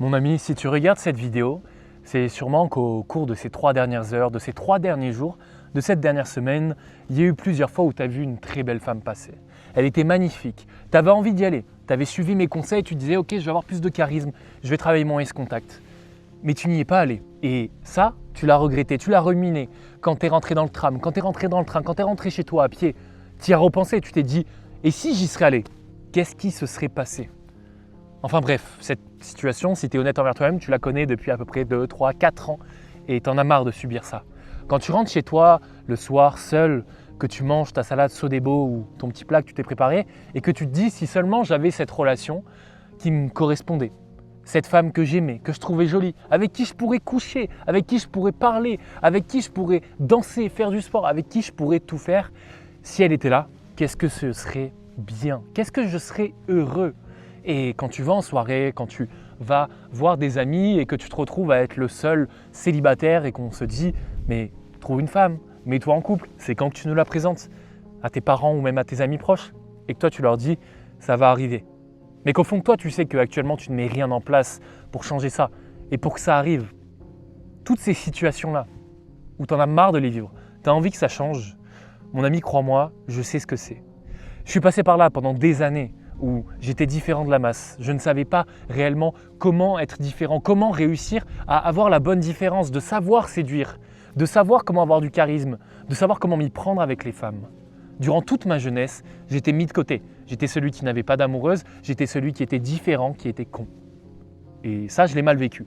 Mon ami, si tu regardes cette vidéo, c'est sûrement qu'au cours de ces 3 dernières heures, de ces 3 derniers jours, de cette dernière semaine, il y a eu plusieurs fois où tu as vu une très belle femme passer. Elle était magnifique, tu avais envie d'y aller, tu avais suivi mes conseils, tu disais ok, je vais avoir plus de charisme, je vais travailler mon S-Contact. Mais tu n'y es pas allé. Et ça, tu l'as regretté, tu l'as ruminé quand tu es rentré dans le tram, quand tu es rentré dans le train, quand tu es rentré chez toi à pied. Tu y as repensé, tu t'es dit et si j'y serais allé, qu'est-ce qui se serait passé? Enfin bref, cette situation, si tu es honnête envers toi-même, tu la connais depuis à peu près 2, 3, 4 ans et tu en as marre de subir ça. Quand tu rentres chez toi le soir seul, que tu manges ta salade Sodebo ou ton petit plat que tu t'es préparé et que tu te dis si seulement j'avais cette relation qui me correspondait, cette femme que j'aimais, que je trouvais jolie, avec qui je pourrais coucher, avec qui je pourrais parler, avec qui je pourrais danser, faire du sport, avec qui je pourrais tout faire, si elle était là, qu'est-ce que ce serait bien? Qu'est-ce que je serais heureux? Et quand tu vas en soirée, quand tu vas voir des amis et que tu te retrouves à être le seul célibataire et qu'on se dit « mais trouve une femme, mets-toi en couple », c'est quand que tu nous la présentes à tes parents ou même à tes amis proches et que toi tu leur dis « ça va arriver ». Mais qu'au fond de toi, tu sais qu'actuellement tu ne mets rien en place pour changer ça et pour que ça arrive. Toutes ces situations-là où tu en as marre de les vivre, tu as envie que ça change, mon ami, crois-moi, je sais ce que c'est. Je suis passé par là pendant des années où j'étais différent de la masse. Je ne savais pas réellement comment être différent, comment réussir à avoir la bonne différence, de savoir séduire, de savoir comment avoir du charisme, de savoir comment m'y prendre avec les femmes. Durant toute ma jeunesse, j'étais mis de côté. J'étais celui qui n'avait pas d'amoureuse, j'étais celui qui était différent, qui était con. Et ça, je l'ai mal vécu.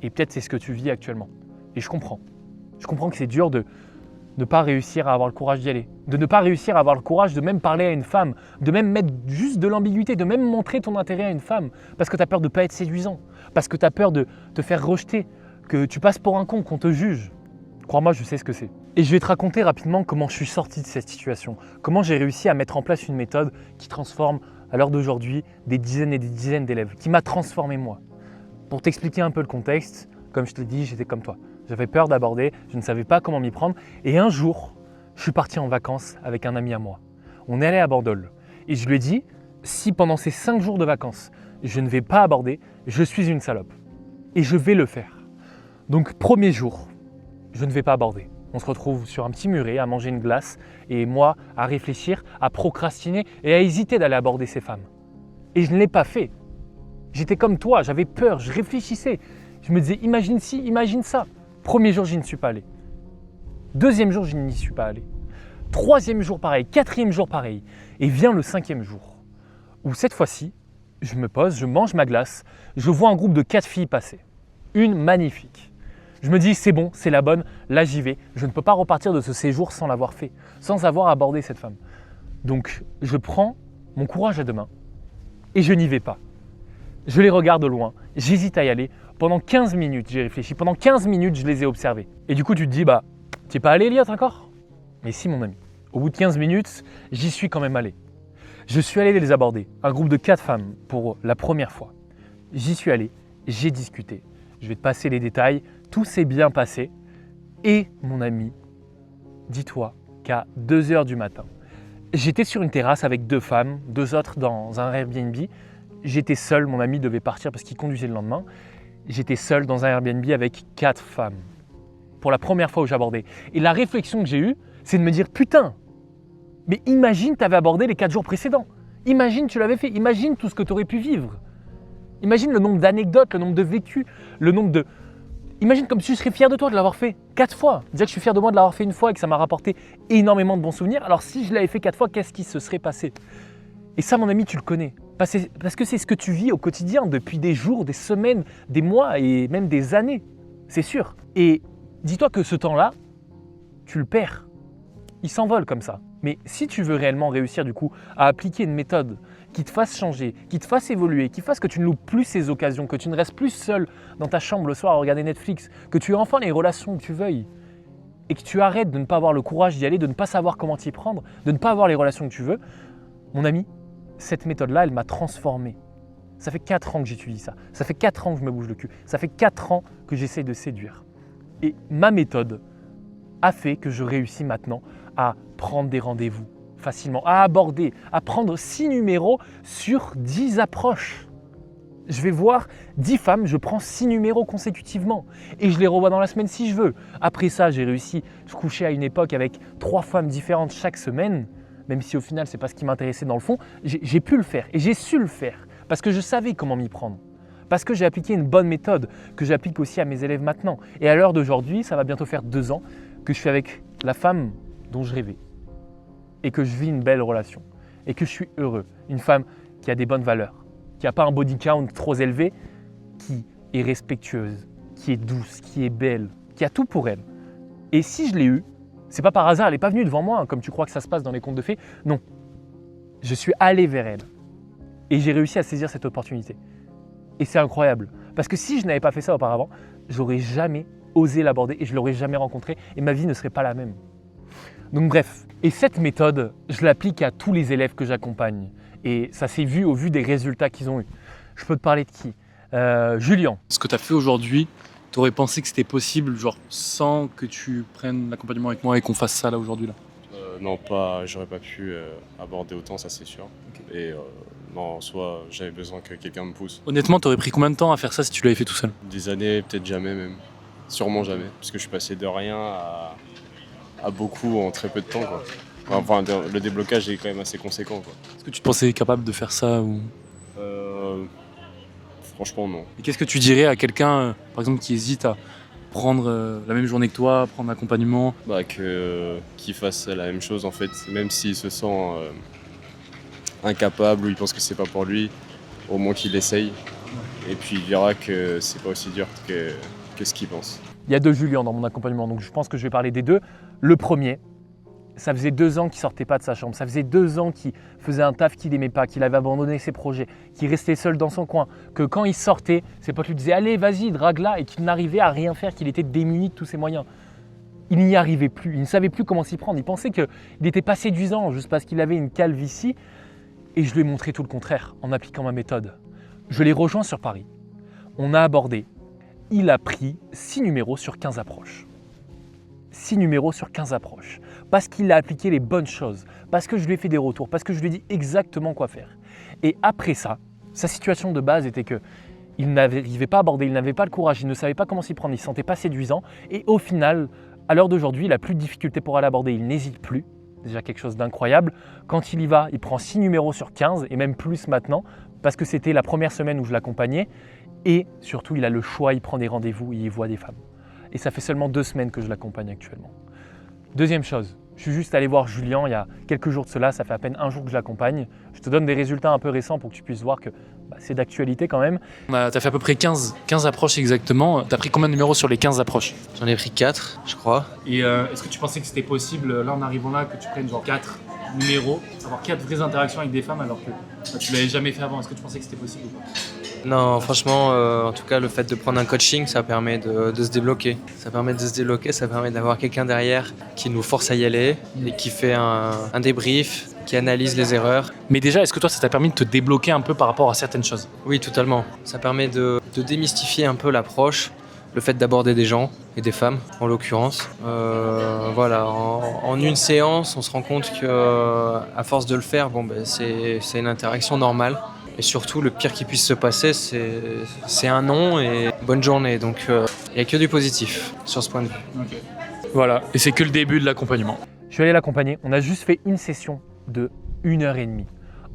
Et peut-être c'est ce que tu vis actuellement. Et je comprends. Je comprends que c'est dur de ne pas réussir à avoir le courage d'y aller, de ne pas réussir à avoir le courage de même parler à une femme, de même mettre juste de l'ambiguïté, de même montrer ton intérêt à une femme, parce que tu as peur de ne pas être séduisant, parce que tu as peur de te faire rejeter, que tu passes pour un con, qu'on te juge. Crois-moi, je sais ce que c'est. Et je vais te raconter rapidement comment je suis sorti de cette situation, comment j'ai réussi à mettre en place une méthode qui transforme, à l'heure d'aujourd'hui, des dizaines et des dizaines d'élèves, qui m'a transformé moi. Pour t'expliquer un peu le contexte, comme je te l'ai dit, j'étais comme toi. J'avais peur d'aborder, je ne savais pas comment m'y prendre. Et un jour, je suis parti en vacances avec un ami à moi. On est allé à Bordeaux. Et je lui ai dit, si pendant ces 5 jours de vacances, je ne vais pas aborder, je suis une salope. Et je vais le faire. Donc, premier jour, je ne vais pas aborder. On se retrouve sur un petit muret à manger une glace et moi à réfléchir, à procrastiner et à hésiter d'aller aborder ces femmes. Et je ne l'ai pas fait. J'étais comme toi, j'avais peur, je réfléchissais. Je me disais, imagine ci, imagine ça. Premier jour, je n'y suis pas allé. Deuxième jour, je n'y suis pas allé. Troisième jour, pareil. Quatrième jour, pareil. Et vient le 5e jour, où cette fois-ci, je me pose, je mange ma glace, je vois un groupe de 4 filles passer. Une magnifique. Je me dis, c'est bon, c'est la bonne, là j'y vais. Je ne peux pas repartir de ce séjour sans l'avoir fait, sans avoir abordé cette femme. Donc, je prends mon courage à deux mains et je n'y vais pas. Je les regarde de loin, j'hésite à y aller. Pendant 15 minutes, j'ai réfléchi. Pendant 15 minutes, je les ai observés. Et du coup, tu te dis, bah, t'es pas allé, Elliot, encore? Mais si, mon ami. Au bout de 15 minutes, j'y suis quand même allé. Je suis allé les aborder. Un groupe de 4 femmes pour la première fois. J'y suis allé, j'ai discuté. Je vais te passer les détails. Tout s'est bien passé. Et, mon ami, dis-toi qu'à 2 heures du matin, j'étais sur une terrasse avec 2 femmes, 2 autres dans un Airbnb. J'étais seul, mon ami devait partir parce qu'il conduisait le lendemain. J'étais seul dans un Airbnb avec 4 femmes. Pour la première fois où j'abordais. Et la réflexion que j'ai eue, c'est de me dire putain, mais imagine tu avais abordé les 4 jours précédents. Imagine tu l'avais fait. Imagine tout ce que tu aurais pu vivre. Imagine le nombre d'anecdotes, le nombre de vécus, le nombre de... Imagine comme si je serais fier de toi de l'avoir fait 4 fois. Déjà que je suis fier de moi de l'avoir fait une fois et que ça m'a rapporté énormément de bons souvenirs. Alors si je l'avais fait 4 fois, qu'est-ce qui se serait passé? Et ça, mon ami, tu le connais. Parce que c'est ce que tu vis au quotidien depuis des jours, des semaines, des mois et même des années. C'est sûr. Et dis-toi que ce temps-là, tu le perds. Il s'envole comme ça. Mais si tu veux réellement réussir du coup à appliquer une méthode qui te fasse changer, qui te fasse évoluer, qui fasse que tu ne loupes plus ces occasions, que tu ne restes plus seul dans ta chambre le soir à regarder Netflix, que tu aies enfin les relations que tu veuilles et que tu arrêtes de ne pas avoir le courage d'y aller, de ne pas savoir comment t'y prendre, de ne pas avoir les relations que tu veux, mon ami, cette méthode-là, elle m'a transformé. Ça fait 4 ans que j'étudie ça. Ça fait 4 ans que je me bouge le cul. Ça fait 4 ans que j'essaye de séduire. Et ma méthode a fait que je réussis maintenant à prendre des rendez-vous facilement, à aborder, à prendre 6 numéros sur 10 approches. Je vais voir 10 femmes, je prends 6 numéros consécutivement et je les revois dans la semaine si je veux. Après ça, j'ai réussi à coucher à une époque avec 3 femmes différentes chaque semaine, même si au final, ce n'est pas ce qui m'intéressait dans le fond. J'ai pu le faire et j'ai su le faire parce que je savais comment m'y prendre. Parce que j'ai appliqué une bonne méthode que j'applique aussi à mes élèves maintenant. Et à l'heure d'aujourd'hui, ça va bientôt faire 2 ans que je suis avec la femme dont je rêvais et que je vis une belle relation et que je suis heureux. Une femme qui a des bonnes valeurs, qui n'a pas un body count trop élevé, qui est respectueuse, qui est douce, qui est belle, qui a tout pour elle. Et si je l'ai eue, c'est pas par hasard, elle n'est pas venue devant moi, hein, comme tu crois que ça se passe dans les contes de fées. Non, je suis allé vers elle et j'ai réussi à saisir cette opportunité. Et c'est incroyable, parce que si je n'avais pas fait ça auparavant, j'aurais jamais osé l'aborder et je l'aurais jamais rencontrée et ma vie ne serait pas la même. Donc bref, et cette méthode, je l'applique à tous les élèves que j'accompagne. Et ça s'est vu au vu des résultats qu'ils ont eus. Je peux te parler de qui Julien. Ce que tu as fait aujourd'hui, tu aurais pensé que c'était possible, genre sans que tu prennes l'accompagnement avec moi et qu'on fasse ça là aujourd'hui là? Non, pas, j'aurais pas pu aborder autant, ça c'est sûr. Ok. Et non, en soi, j'avais besoin que quelqu'un me pousse. Honnêtement, tu aurais pris combien de temps à faire ça si tu l'avais fait tout seul? Des années, peut-être jamais même. Sûrement jamais. Parce que je suis passé de rien à beaucoup en très peu de temps, quoi. Enfin, le déblocage est quand même assez conséquent, quoi. Est-ce que tu te pensais capable de faire ça ou... Franchement, non. Et qu'est-ce que tu dirais à quelqu'un, par exemple, qui hésite à prendre la même journée que toi, prendre l'accompagnement? Qu'il fasse la même chose, en fait, même s'il se sent incapable ou il pense que c'est pas pour lui, au moins qu'il essaye. Et puis il verra que c'est pas aussi dur que ce qu'il pense. Il y a 2 Julien dans mon accompagnement, donc je pense que je vais parler des 2. Le premier, ça faisait 2 ans qu'il ne sortait pas de sa chambre, ça faisait 2 ans qu'il faisait un taf qu'il n'aimait pas, qu'il avait abandonné ses projets, qu'il restait seul dans son coin, que quand il sortait, ses potes lui disaient « Allez, vas-y, drague-la » et qu'il n'arrivait à rien faire, qu'il était démuni de tous ses moyens. Il n'y arrivait plus, il ne savait plus comment s'y prendre, il pensait qu'il n'était pas séduisant juste parce qu'il avait une calvitie et je lui ai montré tout le contraire en appliquant ma méthode. Je l'ai rejoint sur Paris, on a abordé, il a pris 6 numéros sur 15 approches. 6 numéros sur 15 approches. Parce qu'il a appliqué les bonnes choses, parce que je lui ai fait des retours, parce que je lui ai dit exactement quoi faire. Et après ça, sa situation de base était que il n'arrivait pas à aborder, il n'avait pas le courage, il ne savait pas comment s'y prendre, il ne se sentait pas séduisant. Et au final, à l'heure d'aujourd'hui, il n'a plus de difficulté pour aller aborder, il n'hésite plus. Déjà quelque chose d'incroyable. Quand il y va, il prend 6 numéros sur 15 et même plus maintenant, parce que c'était la première semaine où je l'accompagnais. Et surtout, il a le choix, il prend des rendez-vous, il y voit des femmes. Et ça fait seulement 2 semaines que je l'accompagne actuellement. Deuxième chose, je suis juste allé voir Julien il y a quelques jours de cela, ça fait à peine 1 jour que je l'accompagne. Je te donne des résultats un peu récents pour que tu puisses voir que c'est d'actualité quand même. Tu as fait à peu près 15 approches exactement. Tu as pris combien de numéros sur les 15 approches? J'en ai pris 4, je crois. Et est-ce que tu pensais que c'était possible, là en arrivant là, que tu prennes genre 4 numéros, avoir 4 vraies interactions avec des femmes alors que tu l'avais jamais fait avant? Est-ce que tu pensais que c'était possible ou pas? Non, franchement, en tout cas, le fait de prendre un coaching, ça permet de se débloquer. Ça permet de se débloquer, ça permet d'avoir quelqu'un derrière qui nous force à y aller et qui fait un débrief, qui analyse les erreurs. Mais déjà, est-ce que toi, ça t'a permis de te débloquer un peu par rapport à certaines choses? Oui, totalement. Ça permet de démystifier un peu l'approche, le fait d'aborder des gens et des femmes, en l'occurrence. Voilà, en une séance, on se rend compte qu'à force de le faire, c'est une interaction normale. Et surtout, le pire qui puisse se passer, c'est un non et bonne journée. Donc, il n'y a que du positif sur ce point de vue. Okay. Voilà, et c'est que le début de l'accompagnement. Je suis allé l'accompagner, on a juste fait une session de 1h30.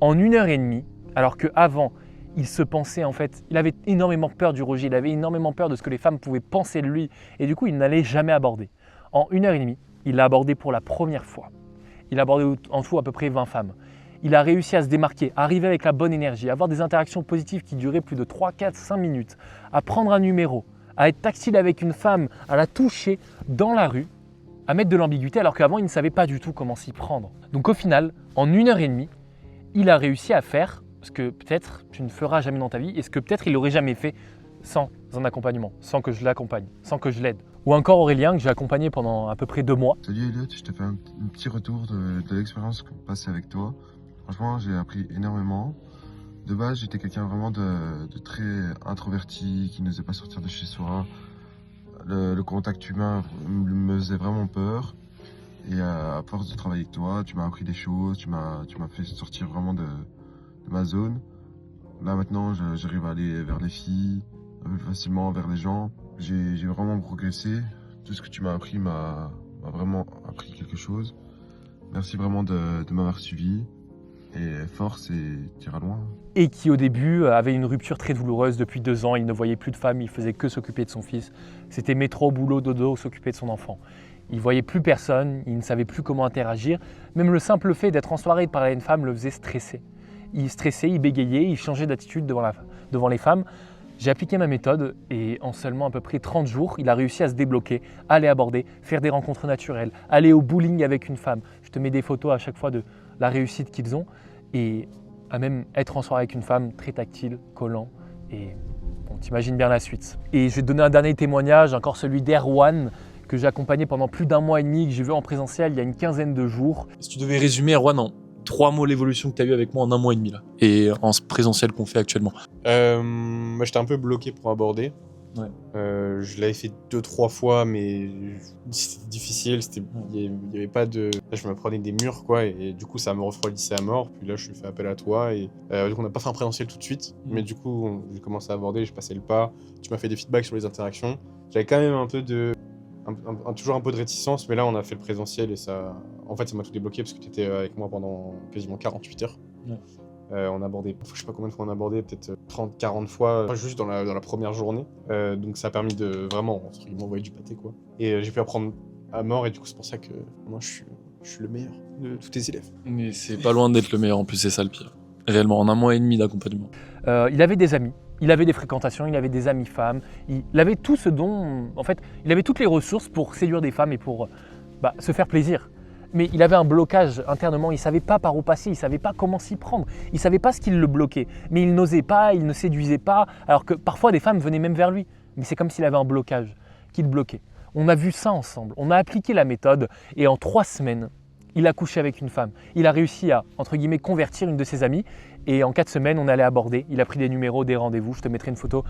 En 1h30, alors qu'avant, il se pensait en fait, il avait énormément peur du rejet, il avait énormément peur de ce que les femmes pouvaient penser de lui et du coup, il n'allait jamais aborder. En 1h30, il l'a abordé pour la première fois. Il a abordé en tout à peu près 20 femmes. Il a réussi à se démarquer, à arriver avec la bonne énergie, à avoir des interactions positives qui duraient plus de 3, 4, 5 minutes, à prendre un numéro, à être tactile avec une femme, à la toucher dans la rue, à mettre de l'ambiguïté alors qu'avant il ne savait pas du tout comment s'y prendre. Donc au final, en 1h30, il a réussi à faire ce que peut-être tu ne feras jamais dans ta vie et ce que peut-être il n'aurait jamais fait sans un accompagnement, sans que je l'accompagne, sans que je l'aide. Ou encore Aurélien que j'ai accompagné pendant à peu près 2 mois. Salut Elliot, je te fais un petit retour de l'expérience passée avec toi. Franchement, j'ai appris énormément. De base, j'étais quelqu'un vraiment de très introverti, qui n'osait pas sortir de chez soi. Le contact humain me faisait vraiment peur. Et à force de travailler avec toi, tu m'as appris des choses, tu m'as fait sortir vraiment de ma zone. Là maintenant, j'arrive à aller vers les filles, un peu plus facilement vers les gens. J'ai vraiment progressé. Tout ce que tu m'as appris m'a vraiment appris quelque chose. Merci vraiment de m'avoir suivi. Et force et t'iras loin. Et qui au début avait une rupture très douloureuse depuis 2 ans, il ne voyait plus de femme, il faisait que s'occuper de son fils. C'était métro, boulot, dodo, s'occuper de son enfant. Il ne voyait plus personne, il ne savait plus comment interagir. Même le simple fait d'être en soirée et de parler à une femme le faisait stresser. Il stressait, il bégayait, il changeait d'attitude devant les femmes. J'ai appliqué ma méthode et en seulement à peu près 30 jours, il a réussi à se débloquer, à aller aborder, faire des rencontres naturelles, aller au bowling avec une femme. Je te mets des photos à chaque fois de la réussite qu'ils ont et à même être en soirée avec une femme très tactile, collant et on t'imagine bien la suite. Et je vais te donner un dernier témoignage, encore celui d'Erwan que j'ai accompagné pendant plus d'1 mois et demi, que j'ai vu en présentiel il y a une quinzaine de jours. Si tu devais résumer, Erwan, en 3 mots l'évolution que tu as eue avec moi en 1 mois et demi là, et en ce présentiel qu'on fait actuellement. Moi, j'étais un peu bloqué pour aborder. Ouais. Je l'avais fait 2-3 fois, mais c'était difficile. Il y avait pas de. Là, je me prenais des murs, quoi, et du coup, ça me refroidissait à mort. Puis là, je fais appel à toi. Et donc, on n'a pas fait un présentiel tout de suite, mais du coup, j'ai commencé à aborder, j'ai passé le pas. Tu m'as fait des feedbacks sur les interactions. J'avais quand même un peu de. Toujours un peu de réticence, mais là, on a fait le présentiel et ça. En fait, ça m'a tout débloqué parce que tu étais avec moi pendant quasiment 48 heures. Ouais. On a abordé, je sais pas combien de fois on a abordé, peut-être 30-40 fois, juste dans la première journée. Donc ça a permis de vraiment, entre guillemets, envoyer du pâté, quoi. Et j'ai pu apprendre à mort, et du coup c'est pour ça que moi je suis le meilleur de tous tes élèves. Mais c'est pas loin d'être le meilleur, en plus c'est ça le pire. Réellement, en 1 mois et demi d'accompagnement. Il avait des amis, il avait des fréquentations, il avait des amis femmes, il avait tout ce dont, en fait, il avait toutes les ressources pour séduire des femmes et pour se faire plaisir. Mais il avait un blocage internement, il ne savait pas par où passer, il ne savait pas comment s'y prendre, il ne savait pas ce qui le bloquait. Mais il n'osait pas, il ne séduisait pas, alors que parfois des femmes venaient même vers lui. Mais c'est comme s'il avait un blocage qui le bloquait. On a vu ça ensemble, on a appliqué la méthode et en 3 semaines, il a couché avec une femme. Il a réussi à, entre guillemets, convertir une de ses amies et en 4 semaines, on allait aborder. Il a pris des numéros, des rendez-vous. Je te mettrai une photo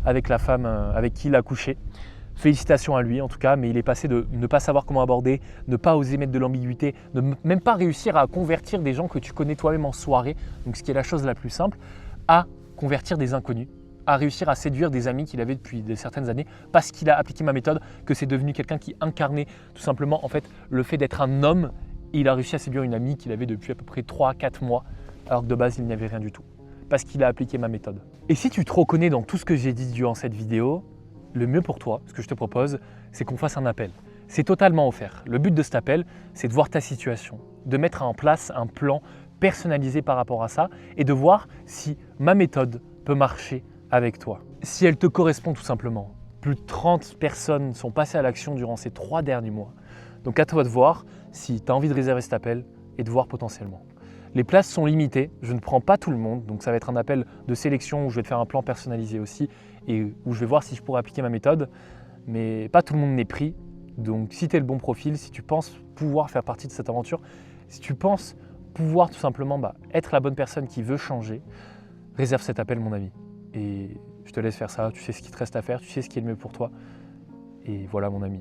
avec la femme avec qui il a couché. Félicitations à lui en tout cas, mais il est passé de ne pas savoir comment aborder, ne pas oser mettre de l'ambiguïté, ne même pas réussir à convertir des gens que tu connais toi-même en soirée, donc ce qui est la chose la plus simple, à convertir des inconnus, à réussir à séduire des amis qu'il avait depuis de certaines années parce qu'il a appliqué ma méthode, que c'est devenu quelqu'un qui incarnait tout simplement en fait le fait d'être un homme et il a réussi à séduire une amie qu'il avait depuis à peu près 3-4 mois alors que de base il n'y avait rien du tout parce qu'il a appliqué ma méthode. Et si tu te reconnais dans tout ce que j'ai dit durant cette vidéo, le mieux pour toi, ce que je te propose, c'est qu'on fasse un appel. C'est totalement offert. Le but de cet appel, c'est de voir ta situation, de mettre en place un plan personnalisé par rapport à ça et de voir si ma méthode peut marcher avec toi. Si elle te correspond tout simplement. Plus de 30 personnes sont passées à l'action durant ces 3 derniers mois. Donc à toi de voir si tu as envie de réserver cet appel et de voir potentiellement. Les places sont limitées, je ne prends pas tout le monde, donc ça va être un appel de sélection où je vais te faire un plan personnalisé aussi et où je vais voir si je pourrais appliquer ma méthode, mais pas tout le monde n'est pris. Donc si tu es le bon profil, si tu penses pouvoir faire partie de cette aventure, si tu penses pouvoir tout simplement être la bonne personne qui veut changer, réserve cet appel mon ami. Et je te laisse faire ça, tu sais ce qu'il te reste à faire, tu sais ce qui est le mieux pour toi. Et voilà mon ami.